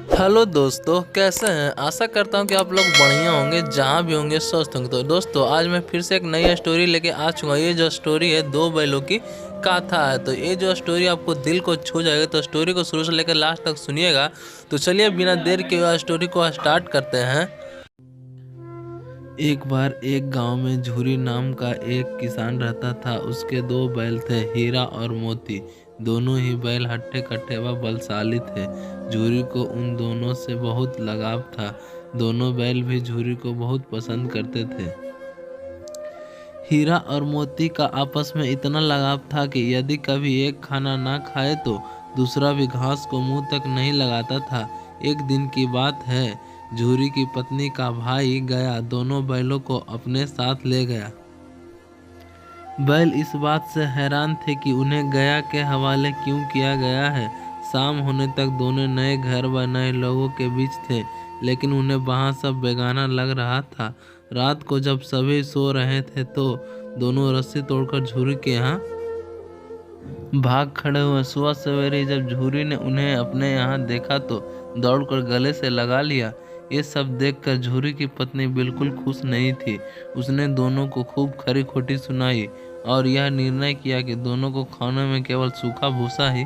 Hello दोस्तों, कैसे हैं। आशा करता हूं कि आप लोग बढ़िया होंगे, जहां भी होंगे स्वस्थ होंगे। तो दोस्तों, आज मैं फिर से एक नई स्टोरी लेके आ चुका हूं। ये जो स्टोरी है, दो बैलों की कथा है। तो ये जो स्टोरी आपको दिल को छू जाएगी, तो स्टोरी को शुरू से लेकर लास्ट तक सुनिएगा। तो चलिए बिना देर के स्टोरी को स्टार्ट करते हैं। एक बार एक गांव में झूरी नाम का एक किसान रहता था। उसके दो बैल थे, हीरा और मोती। दोनों ही बैल हट्टे कट्टे व बलशाली थे। झूरी को उन दोनों से बहुत लगाव था। दोनों बैल भी झूरी को बहुत पसंद करते थे। हीरा और मोती का आपस में इतना लगाव था कि यदि कभी एक खाना ना खाए तो दूसरा भी घास को मुंह तक नहीं लगाता था। एक दिन की बात है, झूरी की पत्नी का भाई गया दोनों बैलों को अपने साथ ले गया। बैल इस बात से हैरान थे कि उन्हें गया के हवाले क्यों किया गया है। शाम होने तक दोनों नए घर व नए लोगों के बीच थे, लेकिन उन्हें वहाँ सब बेगाना लग रहा था। रात को जब सभी सो रहे थे तो दोनों रस्सी तोड़कर झूरी के यहाँ भाग खड़े हुए। सुबह सवेरे जब झूरी ने उन्हें अपने यहाँ देखा तो दौड़कर गले से लगा लिया। ये सब देखकर झूरी की पत्नी बिल्कुल खुश नहीं थी। उसने दोनों को खूब खरी खोटी सुनाई और यह निर्णय किया कि दोनों को खाने में केवल सूखा भूसा ही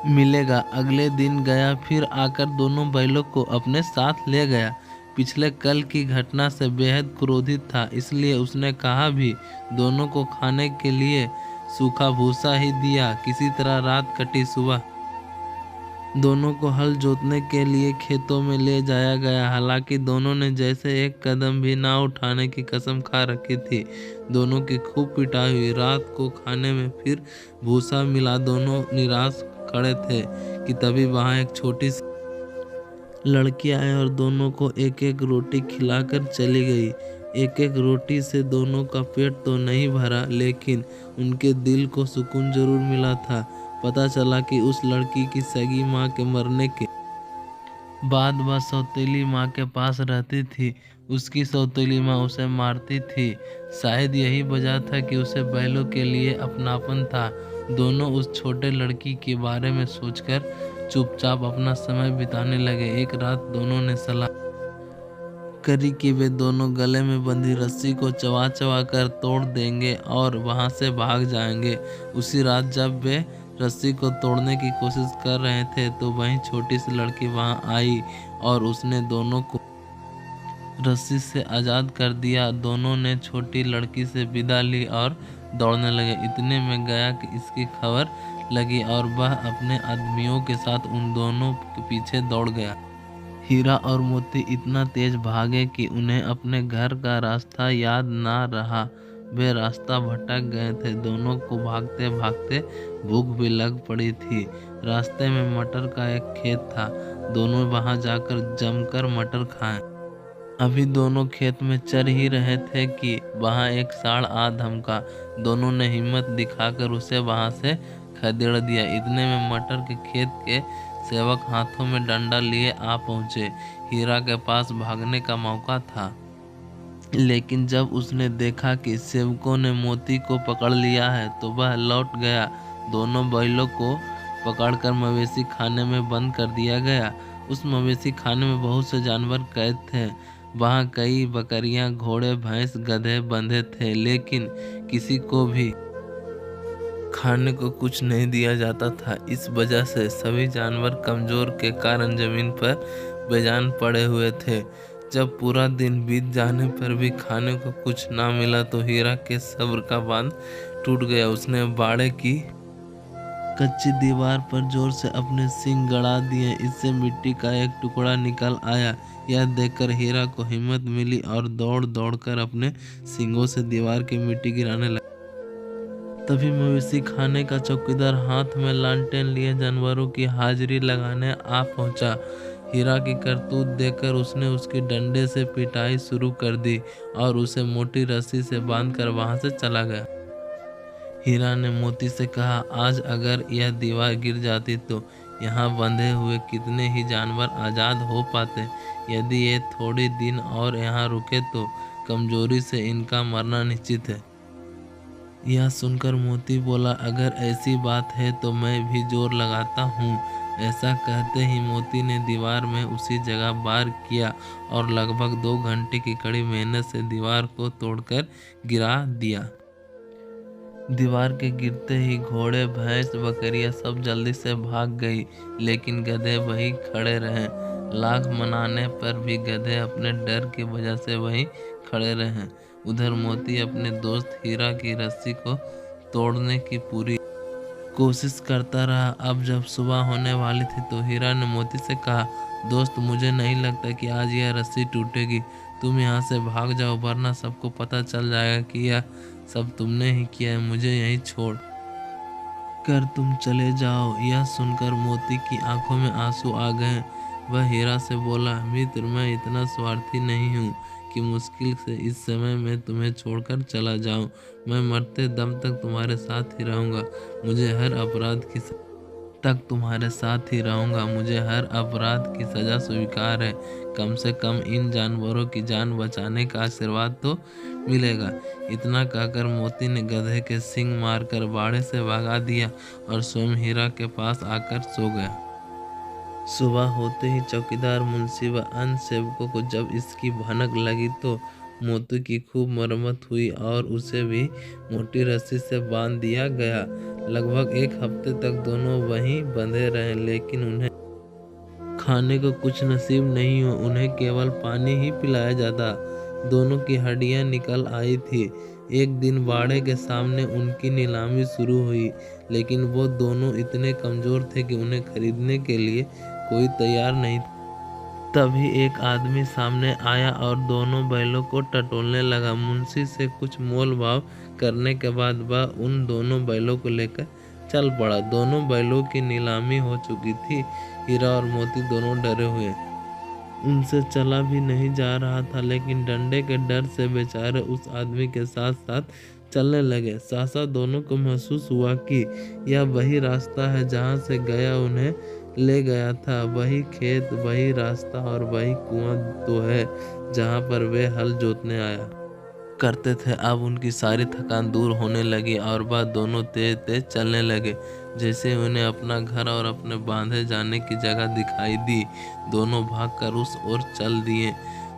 मिलेगा। अगले दिन गया फिर आकर दोनों बैलों को अपने साथ ले गया। पिछले कल की घटना से बेहद क्रोधित था, इसलिए उसने कहा भी दोनों को खाने के लिए सूखा भूसा ही दिया। किसी तरह रात कटी। सुबह दोनों को हल जोतने के लिए खेतों में ले जाया गया। हालांकि दोनों ने जैसे एक कदम भी ना उठाने की कसम खा रखी थी। दोनों की खूब पिटाई हुई। रात को खाने में फिर भूसा मिला। दोनों निराश खड़े थे कि तभी वहां एक छोटी सी लड़की आई और दोनों को एक एक रोटी खिलाकर चली गई। एक एक रोटी से दोनों का पेट तो नहीं भरा, लेकिन उनके दिल को सुकून जरूर मिला था। पता चला कि उस लड़की की सगी माँ के मरने के बाद वह सौतेली माँ के पास रहती थी। उसकी सौतेली माँ उसे मारती थी। शायद यही वजह था कि उसे बैलों के लिए अपनापन था। दोनों उस छोटे लड़की के बारे में सोचकर चुपचाप अपना समय बिताने लगे। एक रात दोनों ने सलाह करी कि वे दोनों गले में बंधी रस्सी को चबा चबा कर तोड़ देंगे और वहां से भाग जाएंगे। उसी रात जब वे रस्सी को तोड़ने की कोशिश कर रहे थे तो वहीं छोटी सी लड़की वहां आई और उसने दोनों को रस्सी से आज़ाद कर दिया। दोनों ने छोटी लड़की से विदा ली और दौड़ने लगे। इतने में गया कि इसकी खबर लगी और वह अपने आदमियों के साथ उन दोनों के पीछे दौड़ गया। हीरा और मोती इतना तेज भागे कि उन्हें अपने घर का रास्ता याद ना रहा। वे रास्ता भटक गए थे। दोनों को भागते भागते भूख भी लग पड़ी थी। रास्ते में मटर का एक खेत था। दोनों वहां जाकर जमकर मटर खाएं। अभी दोनों खेत में चर ही रहे थे कि वहां एक सांड आ धमका। दोनों ने हिम्मत दिखाकर उसे वहां से खदेड़ दिया। इतने में मटर के खेत के सेवक हाथों में डंडा लिए आ पहुंचे। हीरा के पास भागने का मौका था, लेकिन जब उसने देखा कि सेवकों ने मोती को पकड़ लिया है तो वह लौट गया। दोनों बैलों को पकड़कर मवेशी खाने में बंद कर दिया गया। उस मवेशी खाने में बहुत से जानवर कैद थे। वहाँ कई बकरियां, घोड़े, भैंस, गधे बंधे थे, लेकिन किसी को भी खाने को कुछ नहीं दिया जाता था। इस वजह से सभी जानवर कमजोर के कारण जमीन पर बेजान पड़े हुए थे। जब पूरा दिन बीत जाने पर भी खाने को कुछ ना मिला तो हीरा के सब्र का बांध टूट गया। उसने बाड़े की कच्ची दीवार पर जोर से अपने सींग गड़ा दिए। इससे मिट्टी का एक टुकड़ा निकल आया। यह देखकर हीरा को हिम्मत मिली और दौड़ दौड़कर अपने सींगों से दीवार की मिट्टी गिराने लगा। तभी मवेशी खाने का चौकीदार हाथ में लालटेन लिए जानवरों की हाजिरी लगाने आ पहुंचा। हीरा की करतूत देखकर उसने उसकी डंडे से पिटाई शुरू कर दी और उसे मोटी रस्सी से बांधकर वहां से चला गया। हीरा ने मोती से कहा, आज अगर यह दीवार गिर जाती तो यहाँ बंधे हुए कितने ही जानवर आज़ाद हो पाते। यदि ये थोड़ी दिन और यहाँ रुके तो कमजोरी से इनका मरना निश्चित है। यह सुनकर मोती बोला, अगर ऐसी बात है तो मैं भी जोर लगाता हूँ। ऐसा कहते ही मोती ने दीवार में उसी जगह वार किया और लगभग 2 घंटे की कड़ी मेहनत से दीवार को तोड़कर गिरा दिया। दीवार के गिरते ही घोड़े, भैंस, बकरियां सब जल्दी से भाग गई, लेकिन गधे वहीं खड़े रहे। लाख मनाने पर भी गधे अपने डर की वजह से वहीं खड़े रहे। उधर मोती अपने दोस्त हीरा की रस्सी को तोड़ने की पूरी कोशिश करता रहा। अब जब सुबह होने वाली थी तो हीरा ने मोती से कहा, दोस्त, मुझे नहीं लगता कि आज यह रस्सी टूटेगी। तुम यहाँ से भाग जाओ, वरना सबको पता चल जाएगा कि यह सब तुमने ही किया है। मुझे यहीं छोड़ कर तुम चले जाओ। यह सुनकर मोती की आंखों में आंसू आ गए। वह हीरा से बोला, मित्र, मैं इतना स्वार्थी नहीं हूँ कि मुश्किल से इस समय में तुम्हें छोड़कर चला जाऊं। मैं मरते दम तक तुम्हारे साथ ही रहूंगा। मुझे हर अपराध की सजा स्वीकार है। कम से कम इन जानवरों की जान बचाने का आशीर्वाद तो मिलेगा। इतना कहकर मोती ने गधे के सींग मारकर बाड़े से भगा दिया और स्वयं हीरा के पास आकर सो गया। सुबह होते ही चौकीदार, मुंशी व अन्य सेवकों को जब इसकी भनक लगी तो मोती की खूब मरम्मत हुई और उसे भी मोटी रस्सी से बांध दिया गया। लगभग 1 हफ्ते तक दोनों वहीं बंधे रहे, लेकिन उन्हें खाने को कुछ नसीब नहीं हुआ। उन्हें केवल पानी ही पिलाया जाता। दोनों की हड्डियां निकल आई थी। एक दिन बाड़े के सामने उनकी नीलामी शुरू हुई, लेकिन वो दोनों इतने कमजोर थे कि उन्हें खरीदने के लिए कोई तैयार नहीं था। तभी एक आदमी सामने आया और दोनों बैलों को टटोलने लगा। मुंशी से कुछ मोल भाव करने के बाद वह उन दोनों बैलों को लेकर चल पड़ा। दोनों बैलों की नीलामी हो चुकी थी। हीरा और मोती दोनों डरे हुए उनसे चला भी नहीं जा रहा था, लेकिन डंडे के डर से बेचारे उस आदमी के साथ साथ चलने लगे। सहसा दोनों को महसूस हुआ कि यह वही रास्ता है जहाँ से गया उन्हें ले गया था। वही खेत, वही रास्ता और वही कुआं तो है जहाँ पर वे हल जोतने आया करते थे। अब उनकी सारी थकान दूर होने लगी और वह दोनों तेज तेज चलने लगे। जैसे उन्हें अपना घर और अपने बांधे जाने की जगह दिखाई दी, दोनों भागकर उस ओर चल दिए।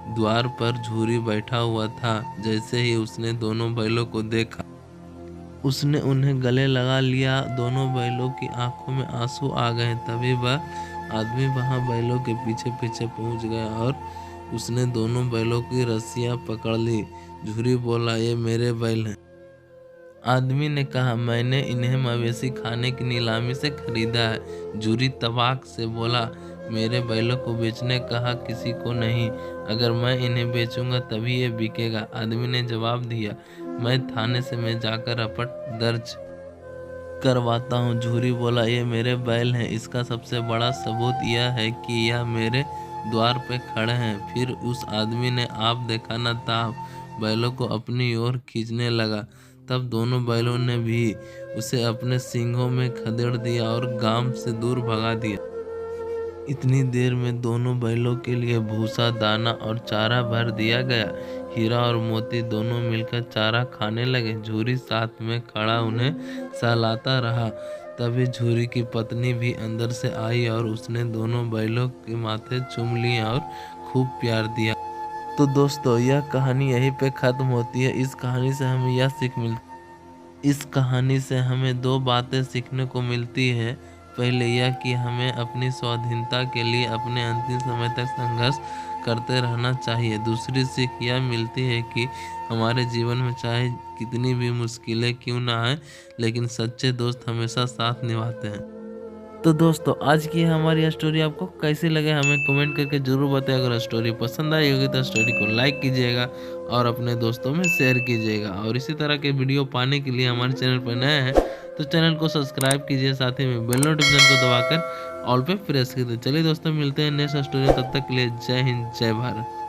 द्वार पर झूरी बैठा हुआ था। जैसे ही उसने दोनों बैलों को देखा, उसने उन्हें गले लगा लिया। दोनों बैलों की आंखों में आंसू आ गए। तभी वह आदमी वहां बैलों के पीछे पीछे पहुंच गया और उसने दोनों बैलों की रस्सियां पकड़ ली। झूरी बोला, ये मेरे बैल हैं। आदमी ने कहा, मैंने इन्हें मवेशी खाने की नीलामी से खरीदा है। झूरी तबाक से बोला, मेरे बैलों को बेचने कहा किसी को नहीं। अगर मैं इन्हें बेचूंगा तभी ये बिकेगा। आदमी ने जवाब दिया, मैं थाने से मैं जाकर रपट दर्ज करवाता हूँ। झूरी बोला, ये मेरे बैल हैं। इसका सबसे बड़ा सबूत यह है कि यह मेरे द्वार पे खड़े हैं। फिर उस आदमी ने आप देखा न ताप बैलों को अपनी ओर खींचने लगा। तब दोनों बैलों ने भी उसे अपने सींगों में खदेड़ दिया और गांव से दूर भगा दिया। इतनी देर में दोनों बैलों के लिए भूसा, दाना और चारा भर दिया गया। हीरा और मोती दोनों मिलकर चारा खाने लगे। झूरी साथ में खड़ा उन्हें सहलाता रहा। तभी झूरी की पत्नी भी अंदर से आई और उसने दोनों बैलों के माथे चूम लिए और खूब प्यार दिया। तो दोस्तों, यह कहानी यहीं पे ख़त्म होती है। इस कहानी से हमें यह सीख मिलती इस कहानी से हमें 2 बातें सीखने को मिलती है। पहले यह कि हमें अपनी स्वाधीनता के लिए अपने अंतिम समय तक संघर्ष करते रहना चाहिए। दूसरी सीख यह मिलती है कि हमारे जीवन में चाहे कितनी भी मुश्किलें क्यों ना आए, लेकिन सच्चे दोस्त हमेशा साथ निभाते हैं। तो दोस्तों, आज की हमारी स्टोरी आपको कैसी लगे हमें कमेंट करके ज़रूर बताएं। अगर स्टोरी पसंद आई होगी तो स्टोरी को लाइक कीजिएगा और अपने दोस्तों में शेयर कीजिएगा। और इसी तरह के वीडियो पाने के लिए हमारे चैनल पर नए हैं तो चैनल को सब्सक्राइब कीजिए, साथ ही में बेल नोटिफिकेशन को दबाकर ऑल पे प्रेस कीजिए। चलिए दोस्तों, मिलते हैं नेक्स्ट स्टोरी। तब तक के लिए जय हिंद, जय भारत।